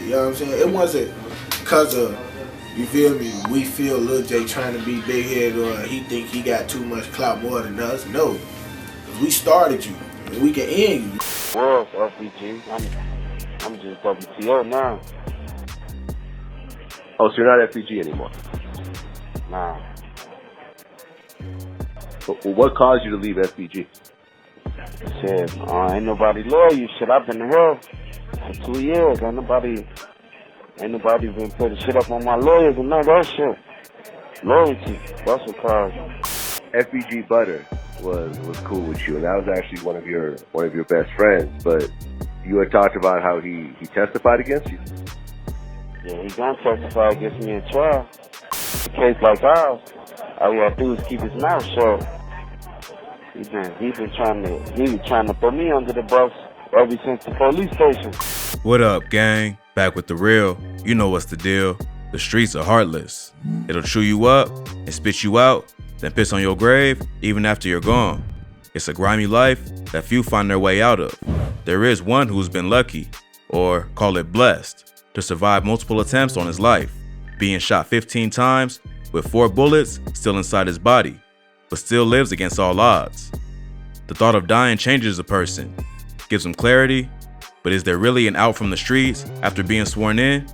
You know what I'm saying? It wasn't because of, you feel me, we feel Lil J trying to be big headed or he think he got too much clout more than us. No. We started you and we can end you. World RPG. I'm just WTO now. Oh, so you're not FPG anymore? Nah. But what caused you to leave FPG? Shit, ain't nobody loyal. Shit, I've been here for 2 years. Ain't nobody been putting shit up on my lawyers and none of that shit. Loyalty, that's what caused it. FPG Butter was cool with you, and that was actually one of your best friends. But you had talked about how he testified against you. Yeah, he gonna testify against me in trial. A case like ours, all you gotta do is keep his mouth shut. He been trying to put me under the bus ever since the police station. What up, gang? Back with the real. You know what's the deal. The streets are heartless. It'll chew you up and spit you out, then piss on your grave even after you're gone. It's a grimy life that few find their way out of. There is one who's been lucky, or call it blessed, to survive multiple attempts on his life, being shot 15 times with 4 bullets still inside his body, but still lives against all odds. The thought of dying changes a person, gives them clarity, but is there really an out from the streets after being sworn in?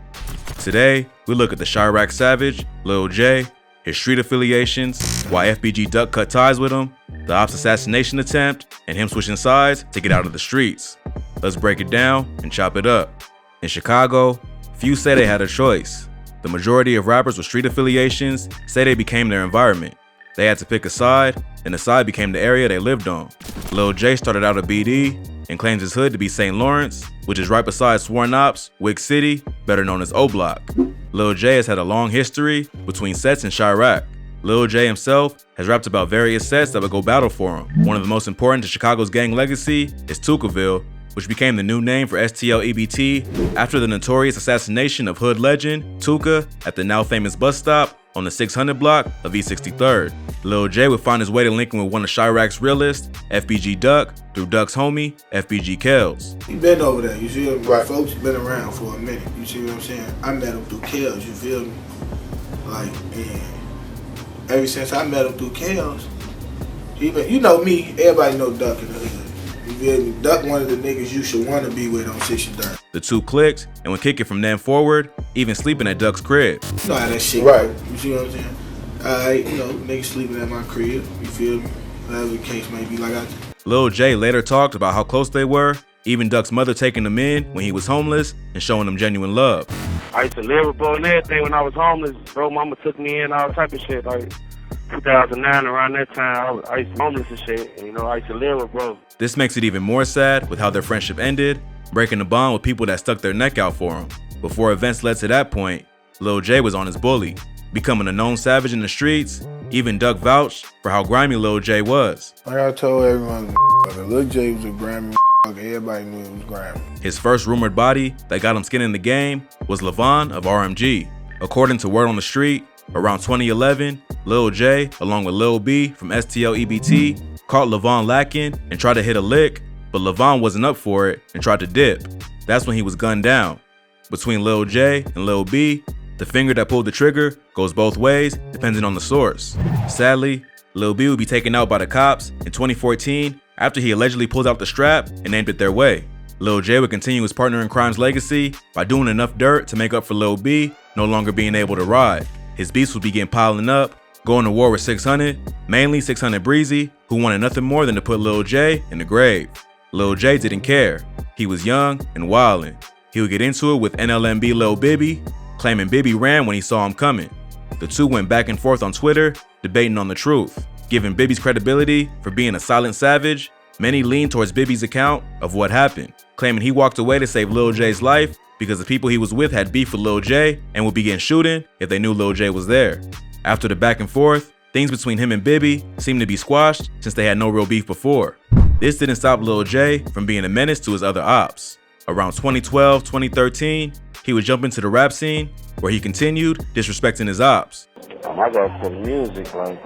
Today, we look at the Chiraq savage, Lil J, his street affiliations, why FBG Duck cut ties with him, the ops assassination attempt, and him switching sides to get out of the streets. Let's break it down and chop it up. In Chicago, few say they had a choice. The majority of rappers with street affiliations say they became their environment. They had to pick a side, and the side became the area they lived on. Lil J started out at BD and claims his hood to be St. Lawrence, which is right beside Sworn Ops, Wick City, better known as O Block. Lil J has had a long history between sets in Chiraq. Lil J himself has rapped about various sets that would go battle for him. One of the most important to Chicago's gang legacy is Tukaville, which became the new name for STL EBT after the notorious assassination of hood legend Tuka at the now famous bus stop on the 600 block of East 63rd. Lil J would find his way to linking with one of Chiraq's realists, FBG Duck, through Duck's homie, FBG Kells. He been over there, you see him? Right. Folks been around for a minute, you see what I'm saying? I met him through Kells, you feel me? Like, and ever since I met him through Kells, he been, you know me, everybody know Duck in the hood. You feel me? Duck one of the niggas you should want to be with on 63rd. The two clicked and would kick it from then forward, even sleeping at Duck's crib. You know how that shit right. You see what I'm saying? You know, niggas sleeping at my crib, you feel me? Whatever the case may be, like Lil J later talked about how close they were, even Duck's mother taking him in when he was homeless and showing him genuine love. I used to live with bro and everything when I was homeless. Bro, mama took me in, all type of shit. Like 2009, around that time, I used to be homeless and shit. And, you know, I used to live with bro. This makes it even more sad with how their friendship ended, breaking the bond with people that stuck their neck out for him. Before events led to that point, Lil J was on his bully, becoming a known savage in the streets. Even Duck vouched for how grimy Lil J was. Like I told everyone, Lil J was a grimy everybody knew it was grimy. His first rumored body that got him skin in the game was Levon of RMG. According to word on the street, around 2011, Lil J, along with Lil B from STL EBT, caught Levon lacking and tried to hit a lick, but Levon wasn't up for it and tried to dip. That's when he was gunned down. Between Lil J and Lil B, the finger that pulled the trigger goes both ways, depending on the source. Sadly, Lil B would be taken out by the cops in 2014 after he allegedly pulled out the strap and aimed it their way. Lil J would continue his partner in crime's legacy by doing enough dirt to make up for Lil B no longer being able to ride. His beefs would begin piling up, going to war with 600, mainly 600 Breezy, who wanted nothing more than to put Lil J in the grave. Lil J didn't care. He was young and wildin'. He would get into it with NLMB Lil Bibby, claiming Bibby ran when he saw him coming. The two went back and forth on Twitter, debating on the truth. Given Bibby's credibility for being a silent savage, many leaned towards Bibby's account of what happened, claiming he walked away to save Lil J's life because the people he was with had beef with Lil J and would begin shooting if they knew Lil J was there. After the back and forth, things between him and Bibby seemed to be squashed since they had no real beef before. This didn't stop Lil J from being a menace to his other ops. Around 2012, 2013, he would jump into the rap scene where he continued disrespecting his ops. I got to the music like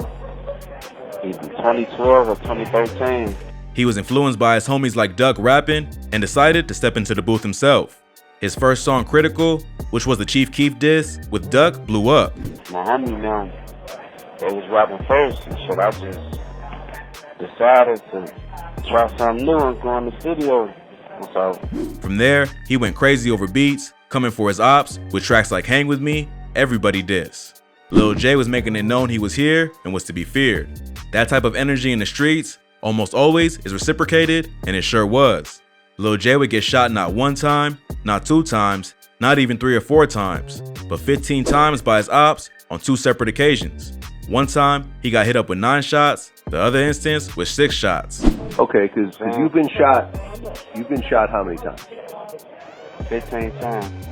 either 2012 or 2013. He was influenced by his homies like Duck rapping and decided to step into the booth himself. His first song, Critical, which was the Chief Keef diss with Duck, blew up. My homie now, they was rapping first, and shit, I just decided to try something new and go in the studio. So from there, he went crazy over beats, coming for his ops with tracks like Hang With Me, Everybody Diss. Lil J was making it known he was here and was to be feared. That type of energy in the streets almost always is reciprocated, and it sure was. Lil J would get shot not one time, not two times, not even 3 or 4 times, but 15 times by his ops on 2 separate occasions. One time, he got hit up with 9 shots, the other instance with 6 shots. Okay, because you've been shot how many times? 15 times.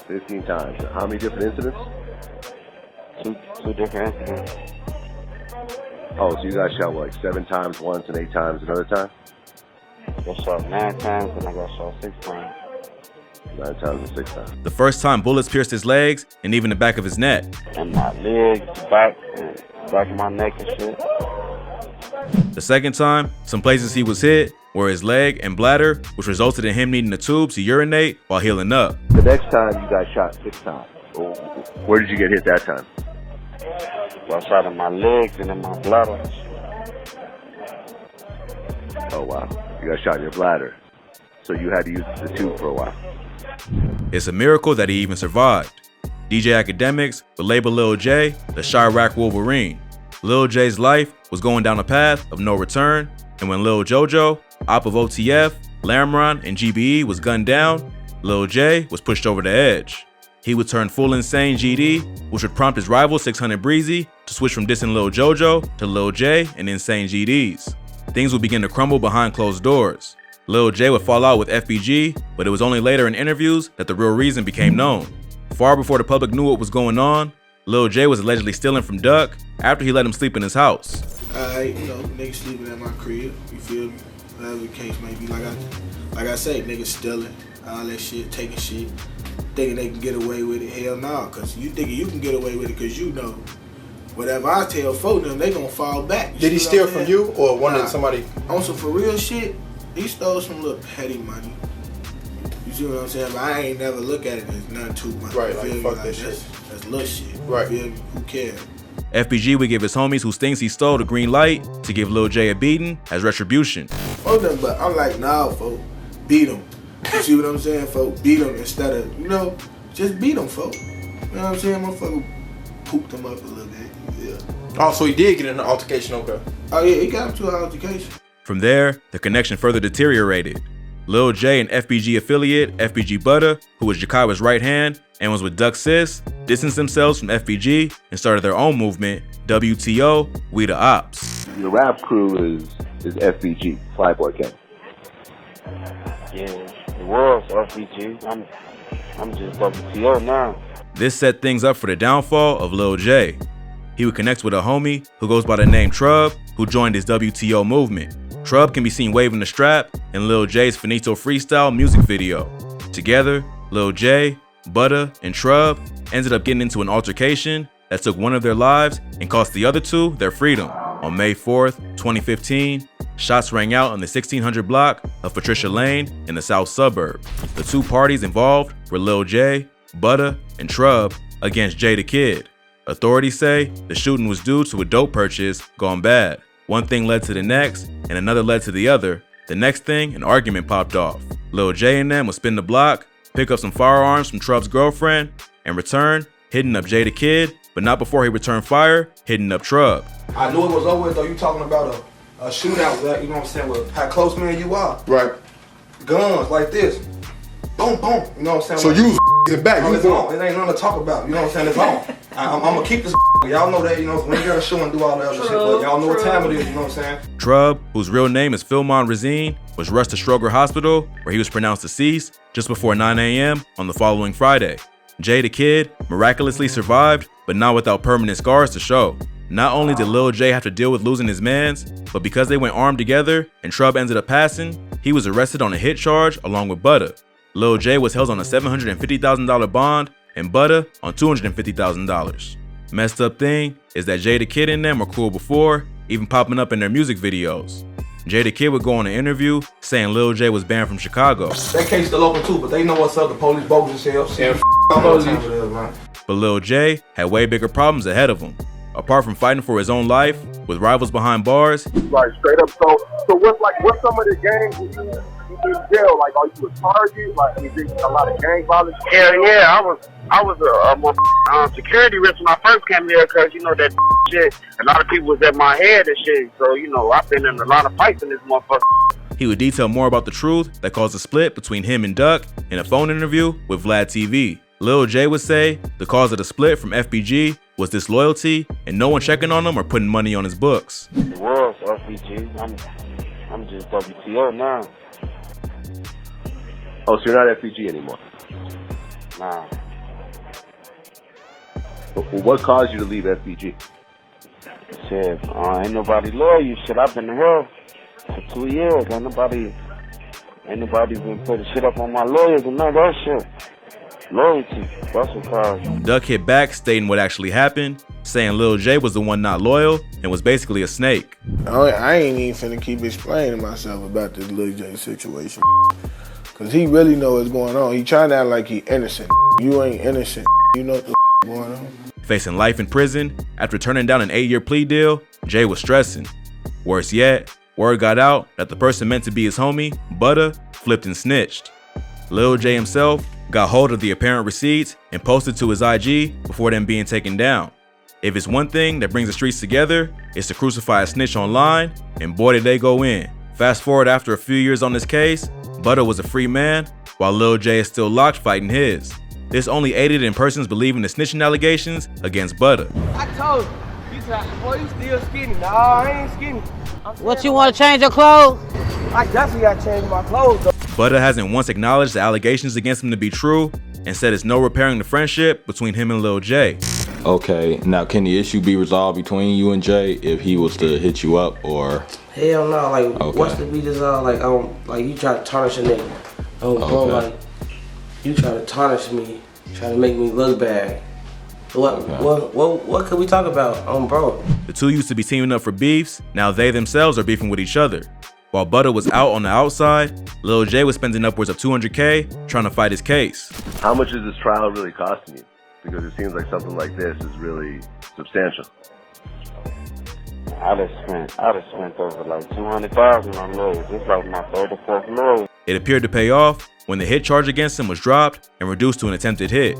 15 times. How many different incidents? Two different incidents. Oh, so you got shot like 7 times once and 8 times another time? I got shot 9 times and I got shot 6 times. 9 times and 6 times. The first time, bullets pierced his legs and even the back of his neck. And my legs, back of my neck and shit. The second time, some places he was hit were his leg and bladder, which resulted in him needing a tube to urinate while healing up. The next time you got shot 6 times. Where did you get hit that time? I shot in my legs and in my bladder. Oh wow, you got shot in your bladder. So you had to use the tube for a while. It's a miracle that he even survived. DJ Academics would label Lil J the Chiraq Wolverine. Lil J's life was going down a path of no return, and when Lil Jojo, op of OTF, Lamron, and GBE was gunned down, Lil J was pushed over the edge. He would turn full insane GD, which would prompt his rival 600 Breezy to switch from dissing Lil Jojo to Lil J and insane GDs. Things would begin to crumble behind closed doors. Lil J would fall out with FBG, but it was only later in interviews that the real reason became known. Far before the public knew what was going on, Lil J was allegedly stealing from Duck after he let him sleep in his house. Niggas sleeping at my crib, you feel me? Whatever the case may be, like I say, niggas stealing, all that shit, taking shit, thinking they can get away with it. Hell no, cause you thinking you can get away with it cause you know whatever I tell folk them, they gonna fall back. Did he steal from you or one of somebody? On some for real shit, he stole some little petty money. You see what I'm saying? But I ain't never look at it as nothing too much. Right, like fuck that shit. That's little shit. Right. You feel me? Who cares? FBG would give his homies who thinks he stole the green light to give Lil J a beating as retribution. Fuck them, but I'm like, nah, folk, beat them. You see what I'm saying, folk? Beat them instead of, just beat them, folk. You know what I'm saying? Motherfucker pooped them up a little bit. Yeah. Oh, so he did get in an altercation, okay. Oh yeah, he got into an altercation. From there, the connection further deteriorated. Lil J and FBG affiliate FBG Butter, who was Jakaiwa's right hand and was with Duck Sis, distanced themselves from FBG and started their own movement, WTO, We The Ops. Your rap crew is FBG, Flyboy Gang. Yeah, it was FBG. I'm just WTO now. This set things up for the downfall of Lil J. He would connect with a homie who goes by the name Trub, who joined his WTO movement. Trub can be seen waving the strap in Lil J's Finito Freestyle music video. Together, Lil J, Butter, and Trub ended up getting into an altercation that took one of their lives and cost the other 2 their freedom. On May 4th, 2015, shots rang out on the 1600 block of Patricia Lane in the south suburb. The 2 parties involved were Lil J, Butter, and Trub against Jay the Kid. Authorities say the shooting was due to a dope purchase gone bad. One thing led to the next, and another led to the other. The next thing, an argument popped off. Lil J and them would spin the block, pick up some firearms from Trub's girlfriend, and return, hitting up Jay the Kid, but not before he returned fire, hitting up Trub. I knew it was over though. You talking about a shootout, you know what I'm saying, with how close man you are. Right. Guns like this. Boom, boom. You know what I'm saying? So you was it back. No, You it's on. It ain't nothing to talk about. You know what I'm saying? It's on. I'm gonna keep this. Y'all know that, when you got a show and do all that other shit, but y'all know what time it is, you know what I'm saying? Trub, whose real name is Philmon Razine, was rushed to Stroger Hospital, where he was pronounced deceased just before 9 a.m. on the following Friday. Jay the Kid miraculously survived, but not without permanent scars to show. Not only did Lil J have to deal with losing his mans, but because they went armed together and Trub ended up passing, he was arrested on a hit charge along with Butter. Lil J was held on a $750,000 bond and Butter on $250,000. Messed up thing is that Jay the Kid and them were cool before, even popping up in their music videos. Jay the Kid would go on an interview saying Lil J was banned from Chicago. That case still open too, but they know what's up. The police bogus as hell. Yeah, Man. But Lil J had way bigger problems ahead of him. Apart from fighting for his own life with rivals behind bars, Like straight up, so what's some of the gangs you in jail? Like, are you a target? Like, you think a lot of gang violence? Yeah, I was a security risk when I first came here because, you know, that shit, a lot of people was at my head and shit. So, you know, I've been in a lot of fights in this motherfucker. he would detail more about the truth that caused a split between him and Duck in a phone interview with Vlad TV. Lil J would say the cause of the split from FBG was disloyalty and no one checking on him or putting money on his books. It was RPG. I'm just WTO now. Oh, so you're not FPG anymore? Nah. What caused you to leave FPG? Shit, ain't nobody loyal. Shit, I've been here for 2 years. Ain't nobody been putting shit up on my lawyers and none of that shit. Loyalty, that's what caused. Duck hit back stating what actually happened, saying Lil J was the one not loyal and was basically a snake. I ain't even finna keep explaining myself about this Lil J situation. Cause he really know what's going on. He trying to act like he innocent. You ain't innocent. You know what the going on. Facing life in prison after turning down an 8-year plea deal, Jay was stressing. Worse yet, word got out that the person meant to be his homie, Butter, flipped and snitched. Lil J himself got hold of the apparent receipts and posted to his IG before them being taken down. If it's one thing that brings the streets together, it's to crucify a snitch online, and boy did they go in. Fast forward after a few years on this case, Butter was a free man, while Lil J is still locked fighting his. This only aided in persons believing the snitching allegations against Butter. I told you, boy, you still skinny. Nah, I ain't skinny. What, you want to change your clothes? I definitely got to change my clothes, though. Butter hasn't once acknowledged the allegations against him to be true and said it's no repairing the friendship between him and Lil J. Okay, now can the issue be resolved between you and Jay if he was to hit you up or? Hell no, like, Okay. what's the be resolved? Like, you try to tarnish a nigga. Bro, Okay. like, you try to tarnish me, try to make me look bad. What could we talk about, bro? The two used to be teaming up for beefs, now they themselves are beefing with each other. While Butter was out on the outside, Lil J was spending upwards of $200K trying to fight his case. How much is this trial really costing you? Because it seems like something like this is really substantial. I just spent over like $200,000 on lawyers. It's like my third or fourth lawyer. It appeared to pay off when the hit charge against him was dropped and reduced to an attempted hit.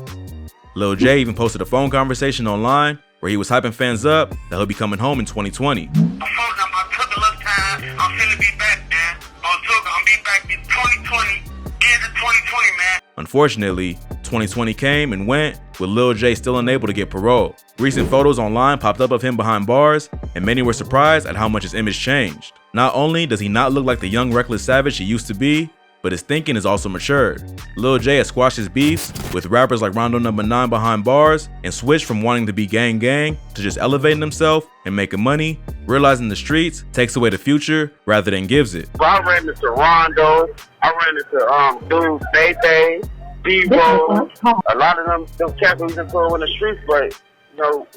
Lil J even posted a phone conversation online where he was hyping fans up that he'll be coming home in 2020. I took a little time. I'm finna be back, man. I'm be back in 2020. End of 2020, man. Unfortunately, 2020 came and went with Lil J still unable to get parole. Recent photos online popped up of him behind bars, and many were surprised at how much his image changed. Not only does he not look like the young reckless savage he used to be, but his thinking is also matured. Lil J has squashed his beefs with rappers like Rondo No. 9 behind bars and switched from wanting to be gang to just elevating himself and making money, realizing the streets takes away the future rather than gives it. I ran into Rondo. I ran into dudes, Day, D-Roll. A lot of them cats we been putting in the streets, but you know,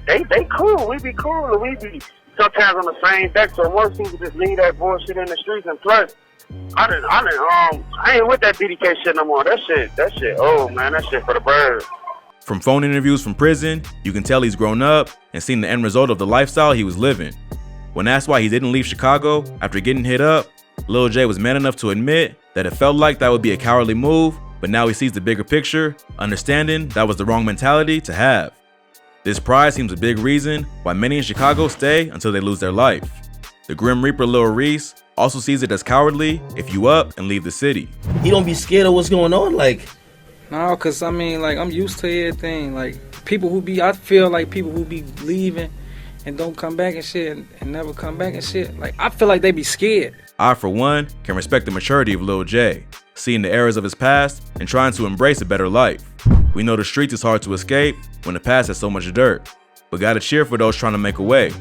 they cool. We be cool. And we be sometimes on the same deck. So most people just leave that bullshit in the streets. And plus, I ain't with that BDK shit no more. That shit old, man. That shit for the birds. From phone interviews from prison, you can tell he's grown up and seen the end result of the lifestyle he was living. When asked why he didn't leave Chicago after getting hit up, Lil J was man enough to admit that it felt like that would be a cowardly move, but now he sees the bigger picture, understanding that was the wrong mentality to have. This pride seems a big reason why many in Chicago stay until they lose their life. The Grim Reaper Lil Reese also sees it as cowardly if you up and leave the city. He don't be scared of what's going on, like. No, cause I mean, like, I'm used to everything. Like, I feel like people who be leaving and don't come back and shit and never come back and shit, like, I feel like they be scared. I, for one, can respect the maturity of Lil J, seeing the errors of his past and trying to embrace a better life. We know the streets is hard to escape when the past has so much dirt, but gotta cheer for those trying to make a way.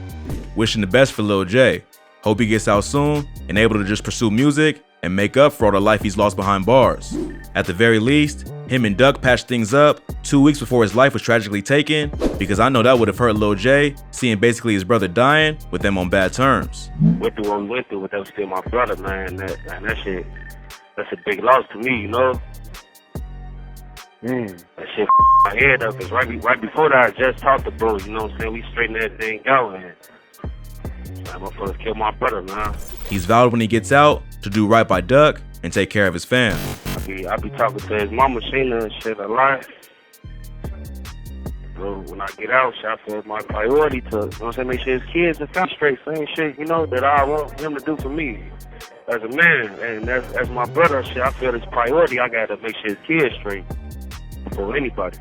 Wishing the best for Lil J. Hope he gets out soon and able to just pursue music and make up for all the life he's lost behind bars. At the very least, Him and Duck patched things up 2 weeks before his life was tragically taken, because I know that would have hurt Lil J, seeing basically his brother dying with them on bad terms. Went through what we went through, but that was still my brother, man. That shit, that's a big loss to me, you know? That shit my head up, cause right before that, I just talked to bro, you know what I'm saying? We straightened that thing out, and that motherfucker killed my brother, man. He's vowed when he gets out to do right by Duck and take care of his fam. I be talking to his mama, Sheena, and shit a lot. Bro, when I get out, shit, I feel it's my priority to, you know what I'm saying, make sure his kids are found straight, same shit, you know, that I want him to do for me as a man. And as my brother, shit, I feel it's priority. I gotta make sure his kids straight before anybody.